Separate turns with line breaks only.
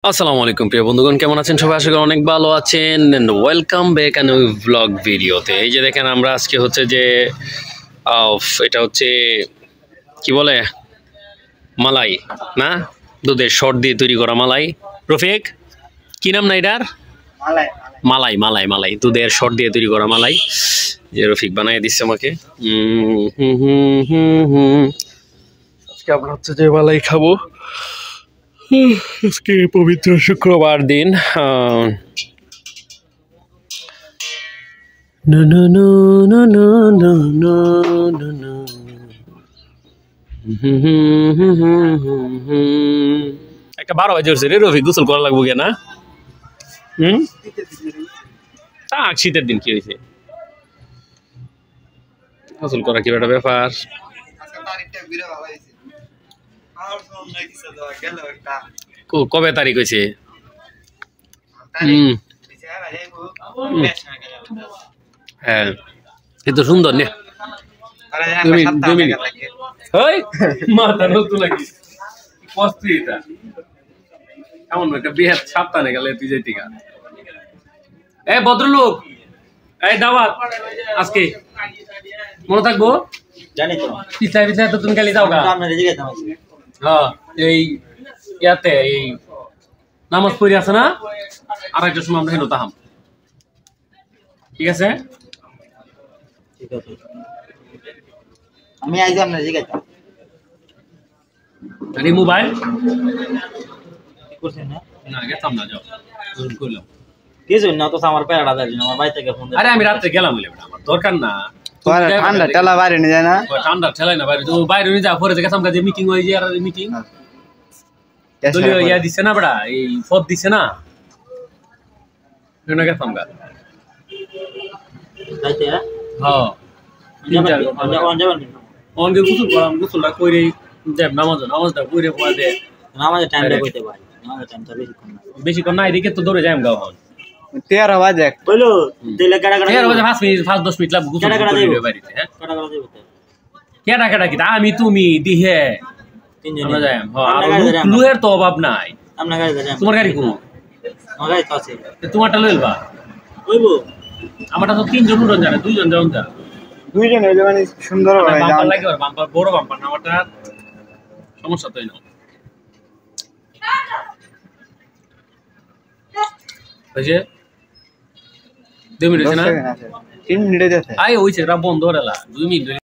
আসসালামু আলাইকুম প্রিয় বন্ধুগণ, কেমন আছেন সবাই? আশা করি অনেক ভালো আছেন। ওয়েলকাম ব্যাক অ্যান্ড ব্লগ ভিডিওতে। এই যে দেখেন, আমরা আজকে হচ্ছে যে এটা হচ্ছে কি বলে, মালাই না, দুধের শর্ট দিয়ে তৈরি করা মালাই। রফিক, কি নাম না এটার? মালাই মালাই মালাই দুধের শর্ট দিয়ে তৈরি করা মালাই, যে রফিক বানিয়ে দিচ্ছে আমাকে। আজকে আমরা হচ্ছে যে মালাই খাবো। আজকে পবিত্র শুক্রবার দিন। একটা 12 বাজে উঠছে রে রফিক, গোসল করা লাগবো কেনা? তাক শীতের দিন কি হয়েছে, গোসল করা কি একটা ব্যাপার। কবে তারিখ হয়েছে? হ্যাঁ, কিন্তু সুন্দর নে। মাথা নতুন লাগি কষ্ট এটা এমন একটা বিহার সাবধানে গেলে তুই যাইতি গা। এ ভদ্রলোক, এই দাওয়াত আজকে মনে থাকবো, জানি তো পিছায় পিছায় তো তুমি খালি যাও গা। হ্যাঁ, এই ইয়াতে এই নামাজ পড়ি আছে না, আর একটা সময় আমরা হেন তাহাম। ঠিক আছে, ঠিক আছে, আমি আইছি আপনার জিজ্ঞাসা। আরে মোবাইল করছেন না? না গেতাম না, যাও জরুর করলাম। কি জন্য না তো আমার প্যারাটা দেন, আমার বাড়ি থেকে ফোন। আরে আমি রাতে গেলাম বলে আমার দরকার না। ঠান্ডা ঠেলা বাইরে নিয়ে যায় না, ঠান্ডা ঠেলাই না বাইরে, তো বাইরে নিয়ে যা। পরে গেতাম কাজে মিটিং হয়ে যায়, আর মিটিং দলীয় ইয়া দিছে না বড়া, এই পদ দিছে না, শুনে গেতাম গা রাতে। হ্যাঁ, অনকে গোসল করাম, গোসলটা কইরে যাব নামাজটা কইরে পড়া দে। নামাজের টাইমটা কইতে পারি, নামাজের টাইমটা বেশিক্ষণ না, এদিকে তো দৌড়ে যাইম গা। হন 13 বাজে কইলো দিলে কাটা কাটা 13 বাজে 5 10 মিনিট লাগবে গোসল করে বাড়িতে। হ্যাঁ, কাটা কাটা দেব কেডা কেডা কি আমি তুমি দিহে তিনজন যাইম। হ্যাঁ, লুয়ের তো অভাব নাই। আপনার গাড়ি যাইম। তোমার গাড়ি কোন? আমার গাড়ি তো আছে। তোমারটা লইলবা কইবো? আমারটা তো 3 জন উড়ন জানে, 2 জন যাওন যা। 2 জন হইলে মানে সুন্দর হবে। বাম্পার লাগে, বাম্পার বড় বাম্পার না, আমারটা সমস্যা তো না। বুঝে 2 মিনিট না, 3 মিনিটে যাচ্ছে। আই হইছে রা বন্ধ হলা 2 মিনিট।